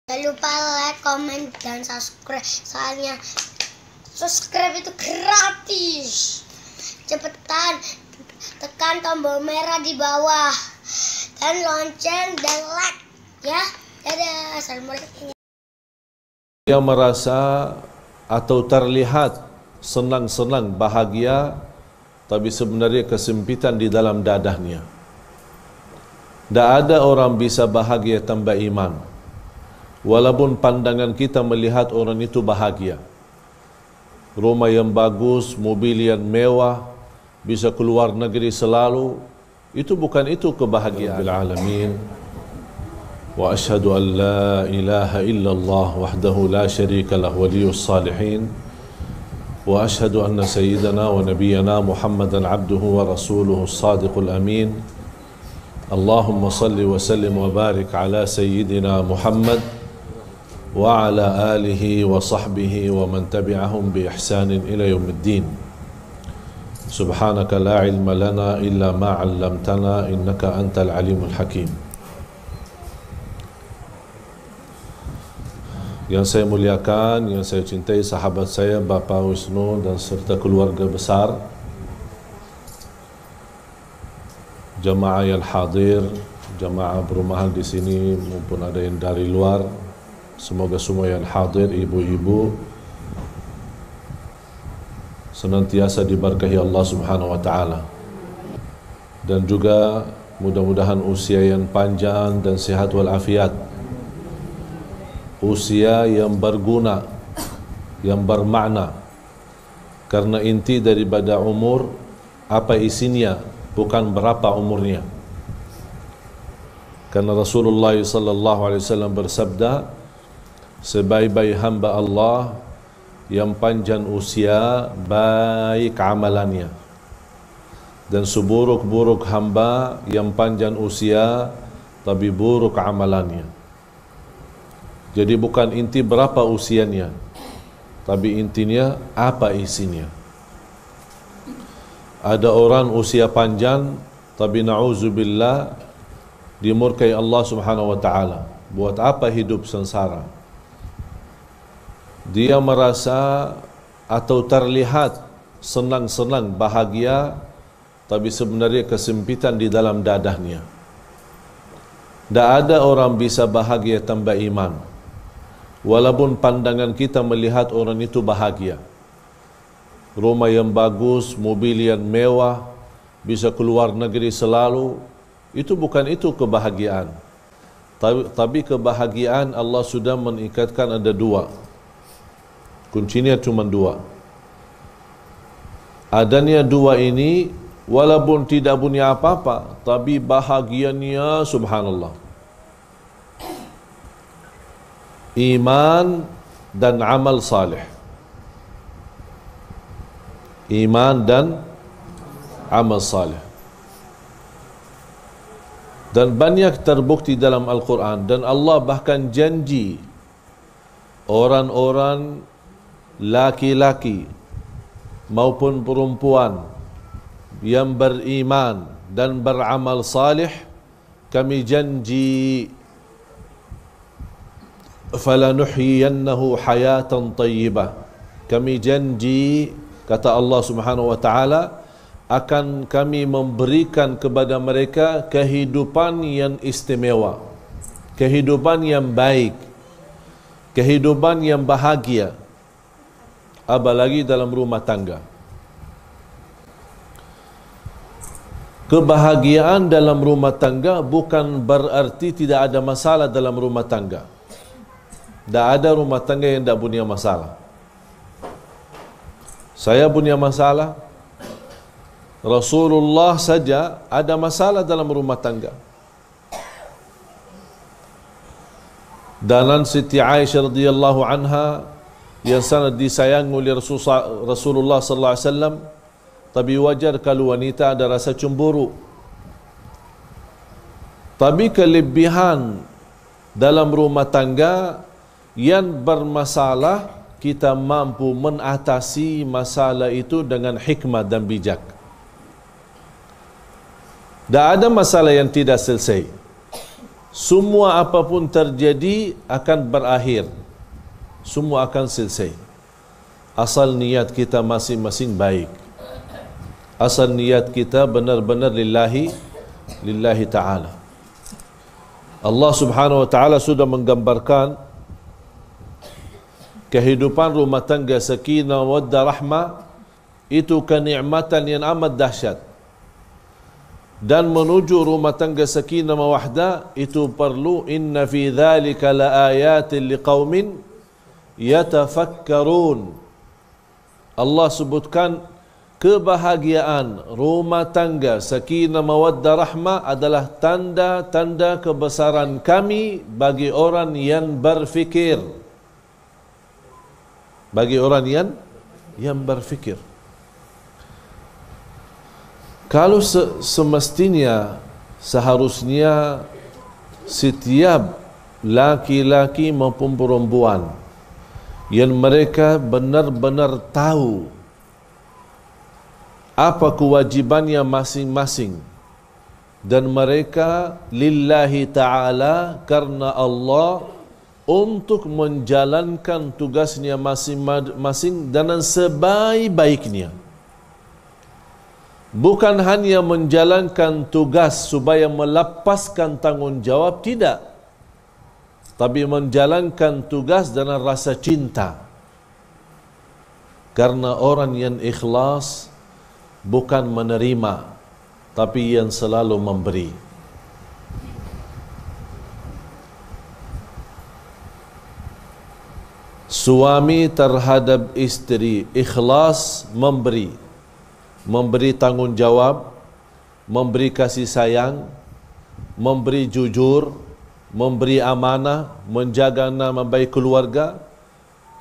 Jangan lupa like, comment, dan subscribe. Soalnya subscribe itu gratis. Cepetan tekan tombol merah di bawah dan lonceng dan like ya. Dadah. Assalamualaikum. Yang merasa atau terlihat senang-senang bahagia, tapi sebenarnya kesempitan di dalam dadahnya. Tak ada orang bisa bahagia tanpa iman. Walaupun pandangan kita melihat orang itu bahagia, rumah yang bagus, mobil yang mewah, bisa keluar negeri selalu, itu bukan itu kebahagiaan. Rabbil alamin. Wa ashhadu an la ilaha illallah wahdahu la syarika lah waliyus salihin. Wa ashhadu anna sayyidana wa nabiyyana Muhammadan abduhu wa rasuluhu as-sadiqul amin. Allahumma salli wa sallim wa barik ala sayyidina Muhammad wa ala alihi wa sahbihi wa man tabi'ahum bi ihsanin ila yaumiddin. Subhanaka la ilma lana illa ma 'allamtana innaka antal alimul hakim. Yang saya muliakan, yang saya cintai sahabat saya Bapak Wisnu dan serta keluarga besar, jamaah yang hadir, jamaah berumahan di sini maupun ada yang dari luar, semoga semua yang hadir, ibu-ibu, senantiasa diberkahi Allah Subhanahu wa taala. Dan juga mudah-mudahan usia yang panjang dan sehat walafiat. Usia yang berguna, yang bermakna. Karena inti daripada umur apa isinya, bukan berapa umurnya. Karena Rasulullah sallallahu alaihi wasallam bersabda, sebaik-baik hamba Allah yang panjang usia, baik amalannya. Dan seburuk-buruk hamba yang panjang usia, tapi buruk amalannya. Jadi bukan inti berapa usianya, tapi intinya apa isinya. Ada orang usia panjang, tapi na'udzubillah dimurkai Allah Subhanahu wa ta'ala. Buat apa hidup sengsara? Dia merasa atau terlihat senang-senang bahagia, tapi sebenarnya kesempitan di dalam dadahnya. Tak ada orang bisa bahagia tanpa iman. Walaupun pandangan kita melihat orang itu bahagia, rumah yang bagus, mobil yang mewah, bisa keluar negeri selalu, itu bukan itu kebahagiaan. Tapi kebahagiaan Allah sudah mengikatkan ada dua. Kuncinya cuma dua. Adanya dua ini, walaupun tidak punya apa-apa, tapi bahagianya subhanallah. Iman dan amal salih. Iman dan amal salih. Dan banyak terbukti dalam Al-Quran. Dan Allah bahkan janji orang-orang laki-laki maupun perempuan yang beriman dan beramal salih, kami janji falanuhyiyannahu hayatan tayyibah. Kami janji, kata Allah Subhanahu wa taala, akan kami memberikan kepada mereka kehidupan yang istimewa, kehidupan yang baik, kehidupan yang bahagia, apalagi dalam rumah tangga. Kebahagiaan dalam rumah tangga bukan berarti tidak ada masalah dalam rumah tangga. Tak ada rumah tangga yang tak punya masalah. Saya punya masalah, Rasulullah saja ada masalah dalam rumah tangga. Dan Siti Aisyah radhiyallahu anha yang sangat disayang oleh Rasulullah sallallahu alaihi wasallam, tapi wajar kalau wanita ada rasa cemburu. Tapi kelebihan dalam rumah tangga yang bermasalah, kita mampu mengatasi masalah itu dengan hikmah dan bijak. Tak ada masalah yang tidak selesai. semua apapun terjadi akan berakhir, semua akan selesai, asal niat kita masing-masing baik, asal niat kita benar-benar lillahi ta'ala. Allah subhanahu wa ta'ala sudah menggambarkan kehidupan rumah tangga sakinah waddah rahmah itu kenikmatan yang amat dahsyat, dan menuju rumah tangga sakinah mawahdah itu perlu inna fi dzalika laayatin liqaumin yatafakkarun. Allah sebutkan kebahagiaan rumah tangga sakinah mawaddah rahmah adalah tanda-tanda kebesaran kami bagi orang yang berfikir, bagi orang yang berfikir. Kalau semestinya, seharusnya setiap laki-laki maupun perempuan yang mereka benar-benar tahu apa kewajibannya masing-masing, dan mereka lillahi ta'ala karena Allah untuk menjalankan tugasnya masing-masing dengan sebaik-baiknya. Bukan hanya menjalankan tugas supaya melepaskan tanggungjawab, tidak, tapi menjalankan tugas dengan rasa cinta. Karena orang yang ikhlas bukan menerima, tapi yang selalu memberi. Suami terhadap istri ikhlas memberi tanggungjawab, memberi kasih sayang, memberi jujur, memberi amanah, menjaga nama baik keluarga.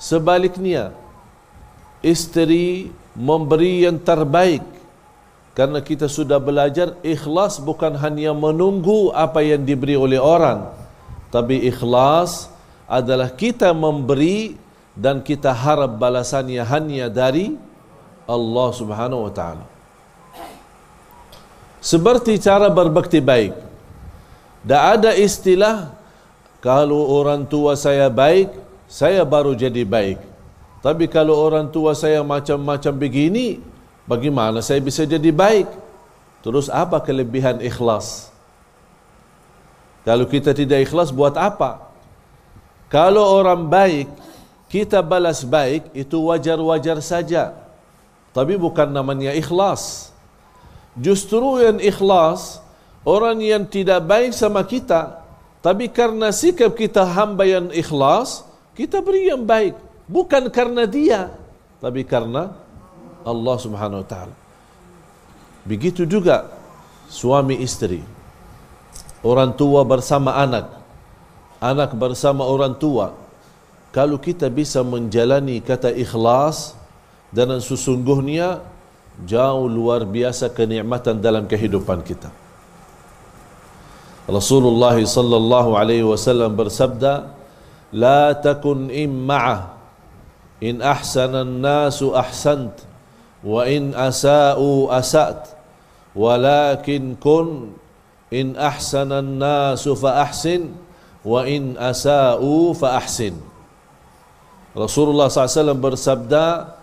Sebaliknya, istri memberi yang terbaik, karena kita sudah belajar ikhlas bukan hanya menunggu apa yang diberi oleh orang, tapi ikhlas adalah kita memberi dan kita harap balasannya hanya dari Allah subhanahu wa ta'ala. Seperti cara berbakti baik, tak ada istilah kalau orang tua saya baik, saya baru jadi baik. Tapi kalau orang tua saya macam-macam begini, bagaimana saya bisa jadi baik? Terus apa kelebihan ikhlas? Kalau kita tidak ikhlas, buat apa? Kalau orang baik, kita balas baik, itu wajar-wajar saja. Tapi bukan namanya ikhlas. Justru yang ikhlas, orang yang tidak baik sama kita, tapi karena sikap kita hamba yang ikhlas, kita beri yang baik. Bukan karena dia, tapi karena Allah subhanahu wa ta'ala. Begitu juga suami istri, orang tua bersama anak, anak bersama orang tua. Kalau kita bisa menjalani kata ikhlas dan sesungguhnya, jauh luar biasa kenikmatan dalam kehidupan kita. Rasulullah sallallahu alaihi wasallam bersabda, "La takun imma'ah, in ahsana an-nasu ahsant, wa in asa'u asat, walakin kun in ahsana an-nasu fa ahsin, wa in asa'u fa ahsin." Rasulullah SAW bersabda,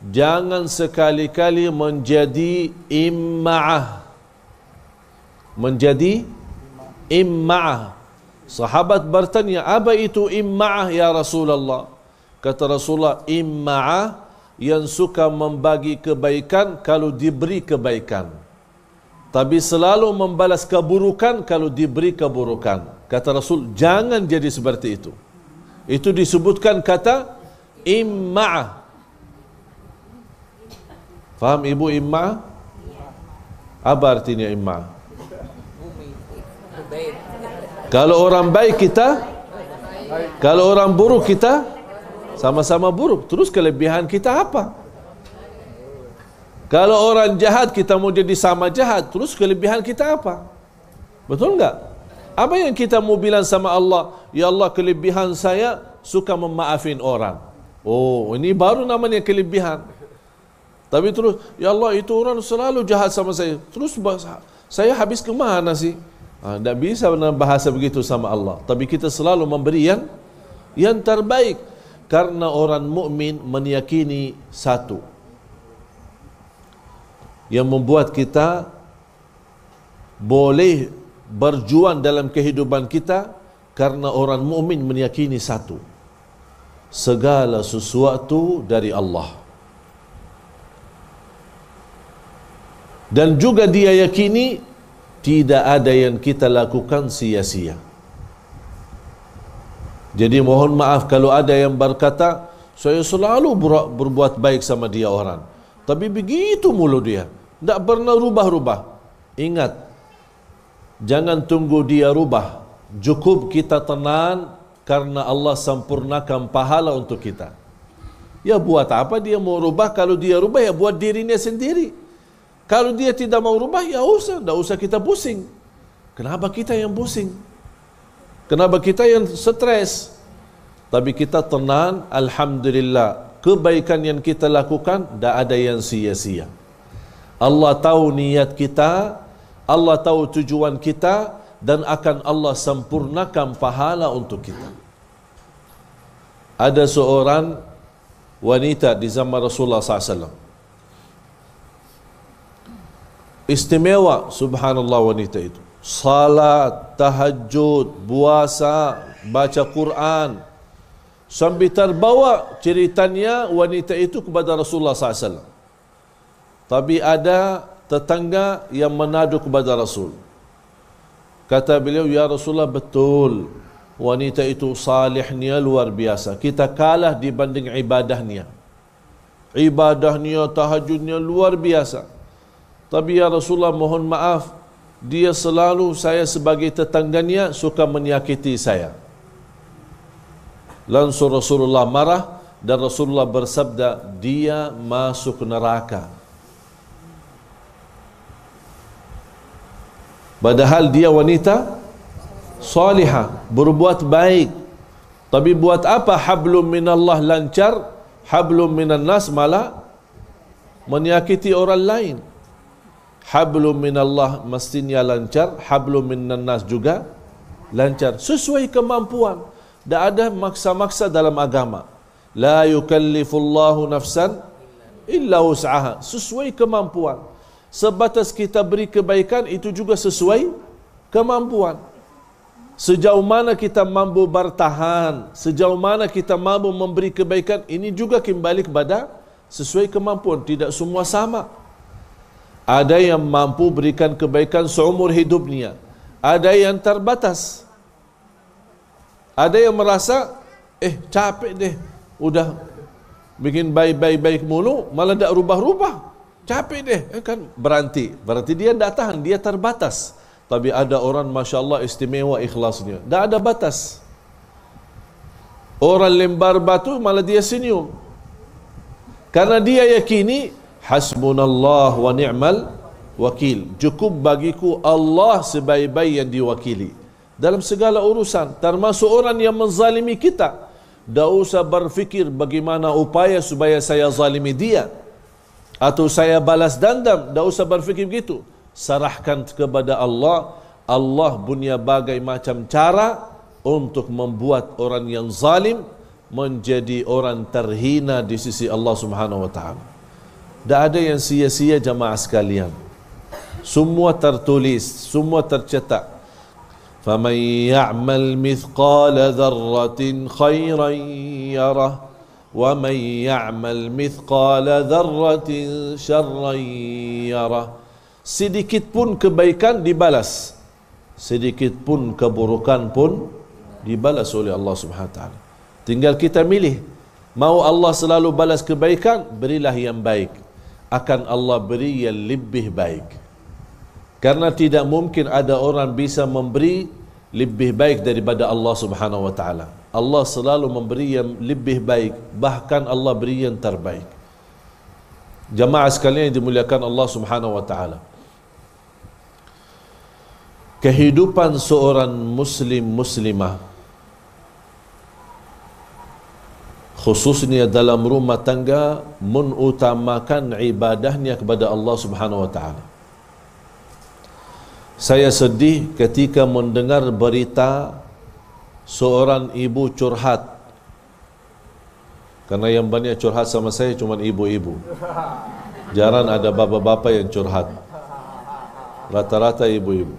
jangan sekali-kali menjadi imma'ah. Menjadi imma'ah. Sahabat bertanya, apa itu imma'ah ya Rasulullah? Kata Rasulullah, imma'ah yang suka membagi kebaikan kalau diberi kebaikan, tapi selalu membalas keburukan kalau diberi keburukan. Kata Rasul, jangan jadi seperti itu. Itu disebutkan kata imma'ah. Faham ibu imma'ah? Apa artinya imma'ah? Kalau orang baik kita, kalau orang buruk kita, sama-sama buruk. Terus kelebihan kita apa? Kalau orang jahat kita mau jadi sama jahat, terus kelebihan kita apa? Betul enggak? Apa yang kita mau bilang sama Allah? Ya Allah, kelebihan saya suka memaafin orang. Oh, ini baru namanya kelebihan. Tapi terus, ya Allah, itu orang selalu jahat sama saya. Terus saya habis ke mana sih? Tak bisa bahasa begitu sama Allah. Tapi kita selalu memberi yang terbaik. Karena orang mukmin meyakini satu yang membuat kita boleh berjuang dalam kehidupan kita, karena orang mukmin meyakini satu: segala sesuatu dari Allah. Dan juga dia yakini tidak ada yang kita lakukan sia-sia. Jadi mohon maaf kalau ada yang berkata, saya selalu berbuat baik sama dia orang, tapi begitu mulu dia, tidak pernah rubah-rubah. Ingat, jangan tunggu dia rubah. Cukup kita tenang, karena Allah sempurnakan pahala untuk kita. Ya buat apa dia mau rubah? Kalau dia rubah, ya buat dirinya sendiri. Kalau dia tidak mau rubah, ya tidak usah kita pusing. Kenapa kita yang pusing? Kenapa kita yang stres? Tapi kita tenang, alhamdulillah, kebaikan yang kita lakukan tidak ada yang sia-sia. Allah tahu niat kita, Allah tahu tujuan kita, dan akan Allah sempurnakan pahala untuk kita. Ada seorang wanita di zaman Rasulullah SAW. Istimewa, subhanallah, wanita itu. Salat, tahajud, puasa, baca Quran. Sampai terbawa ceritanya wanita itu kepada Rasulullah SAW. Tapi ada tetangga yang menadu kepada Rasul. Kata beliau, ya Rasulullah, betul, wanita itu salihnya luar biasa, kita kalah dibanding ibadahnya. Ibadahnya, tahajudnya luar biasa. Tapi ya Rasulullah, mohon maaf, dia selalu, saya sebagai tetangganya, suka menyakiti saya. Langsung Rasulullah marah, dan Rasulullah bersabda, dia masuk neraka. Padahal dia wanita salihah, berbuat baik. Tapi buat apa hablum minallah lancar, hablum minan nas malah menyakiti orang lain? Hablum minallah mestinya lancar, hablum minan nas juga lancar, sesuai kemampuan. Tak ada maksa-maksa dalam agama. La yukallifullahu nafsan illa wus'aha, sesuai kemampuan. Sebatas kita beri kebaikan, itu juga sesuai kemampuan. Sejauh mana kita mampu bertahan, sejauh mana kita mampu memberi kebaikan, ini juga kembali kepada sesuai kemampuan. Tidak semua sama. Ada yang mampu berikan kebaikan seumur hidupnya, ada yang terbatas. Ada yang merasa, capek deh, udah bikin baik-baik mulu, malah tak rubah-rubah. Capek deh, kan berhenti. Berarti dia tidak tahan, dia terbatas. Tapi ada orang Masya Allah istimewa ikhlasnya, tak ada batas. Orang lembar batu malah dia senyum, karena dia yakini hasbunallah wa ni'mal wakil, cukup bagiku Allah sebaik-baik yang diwakili dalam segala urusan, termasuk orang yang menzalimi kita. Tak usah berfikir bagaimana upaya supaya saya zalimi dia, atau saya balas dendam. Tak usah berfikir begitu. Serahkan kepada Allah. Allah punya bagai macam cara untuk membuat orang yang zalim menjadi orang terhina di sisi Allah Subhanahu wa taala. Tak ada yang sia-sia jamaah sekalian. Semua tertulis, semua tercetak. Faman ya'mal mithqala dzarratin khairan yarah, wa man ya'mal mithqala dzarratin syarran yarah. Sedikit pun kebaikan dibalas, sedikit pun keburukan pun dibalas oleh Allah Subhanahu wa taala. Tinggal kita milih. Mau Allah selalu balas kebaikan, berilah yang baik. Akan Allah beri yang lebih baik. Karena tidak mungkin ada orang bisa memberi lebih baik daripada Allah Subhanahu wa taala. Allah selalu memberi yang lebih baik, bahkan Allah beri yang terbaik. Jamaah sekalian yang dimuliakan Allah Subhanahu wa taala, kehidupan seorang muslim muslimah, khususnya dalam rumah tangga, mengutamakan ibadahnya kepada Allah Subhanahu wa taala. Saya sedih ketika mendengar berita seorang ibu curhat. Karena yang banyak curhat sama saya cuma ibu-ibu. Jarang ada bapa-bapa yang curhat. Rata-rata ibu-ibu.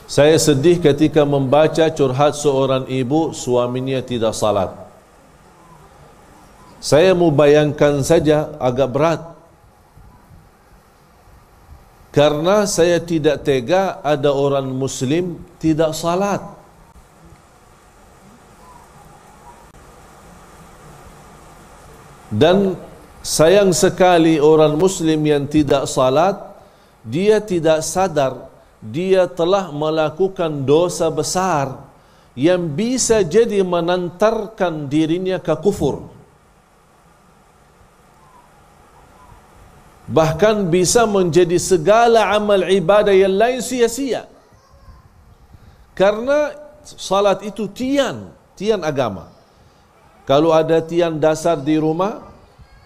Saya sedih ketika membaca curhat seorang ibu suaminya tidak salat. Saya mau bayangkan saja agak berat. Karena saya tidak tega ada orang Muslim tidak salat. Dan sayang sekali orang Muslim yang tidak salat, dia tidak sadar dia telah melakukan dosa besar yang bisa jadi menantarkan dirinya ke kufur. Bahkan bisa menjadi segala amal ibadah yang lain sia-sia. Karena salat itu tian agama. Kalau ada tian dasar di rumah,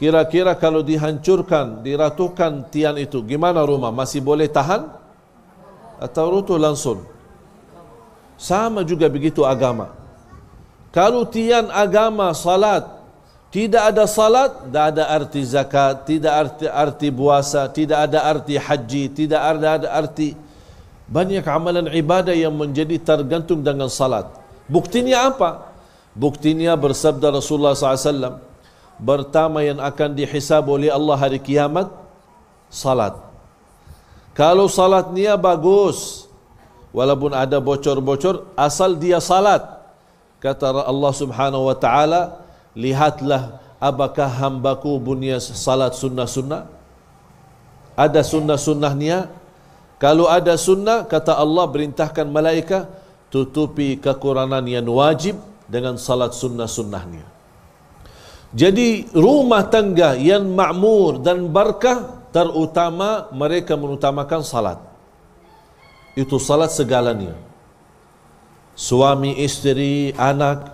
kira-kira kalau dihancurkan, diratukan tian itu, gimana rumah? Masih boleh tahan? Atau runtuh langsung? Sama juga begitu agama. Kalau tian agama salat, tidak ada salat, tidak ada arti zakat, tidak ada arti puasa, tidak ada arti haji, tidak ada arti banyak amalan ibadah yang menjadi tergantung dengan salat. Buktinya apa? Buktinya bersabda Rasulullah SAW, pertama yang akan dihisab oleh Allah hari kiamat, salat. Kalau salatnya bagus, walaupun ada bocor-bocor, asal dia salat. Kata Allah Subhanahu wa ta'ala, lihatlah apakah hambaku punya salat sunnah-sunnah? Ada sunnah-sunnahnya? Kalau ada sunnah, kata Allah perintahkan malaikat tutupi kekurangan yang wajib dengan salat sunnah-sunnahnya. Jadi rumah tangga yang makmur dan berkah, terutama mereka mengutamakan salat. Itu salat segalanya. Suami, istri, anak,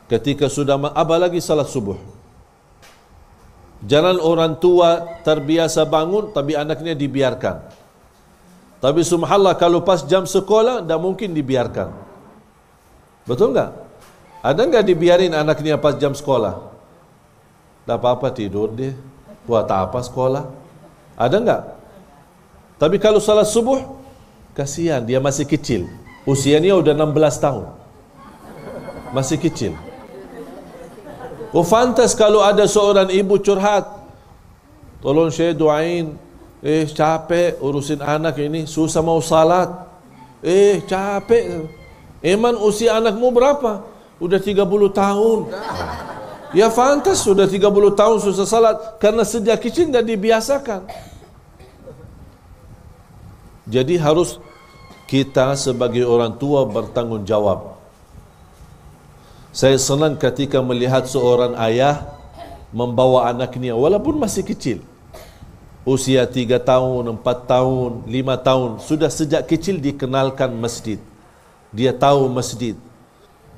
ketika sudah apalagi salat subuh. Jangan orang tua terbiasa bangun tapi anaknya dibiarkan. Tapi subhanallah kalau pas jam sekolah tak mungkin dibiarkan. Betul enggak? Ada enggak dibiarin anaknya pas jam sekolah? Tak apa-apa tidur dia. Buat apa sekolah? Ada enggak? Tapi kalau salat subuh, kasihan dia masih kecil. Usianya udah 16 tahun. Masih kecil. Oh fantas kalau ada seorang ibu curhat, tolong saya doain, capek urusin anak ini, susah mau salat. Capek. Emang usia anakmu berapa? Udah 30 tahun. Ya fantas sudah 30 tahun susah salat karena sejak kecil dah dibiasakan. Jadi harus kita sebagai orang tua bertanggungjawab. Saya senang ketika melihat seorang ayah membawa anaknya walaupun masih kecil, usia 3 tahun, 4 tahun, 5 tahun, sudah sejak kecil dikenalkan masjid. Dia tahu masjid.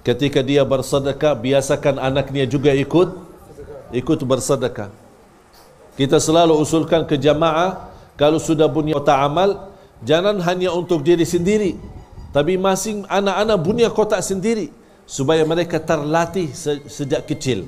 Ketika dia bersedekah, biasakan anaknya juga ikut bersedekah. Kita selalu usulkan ke jamaah, kalau sudah punya kotak amal, jangan hanya untuk diri sendiri, tapi masing anak-anak punya kotak sendiri, supaya mereka terlatih sejak kecil.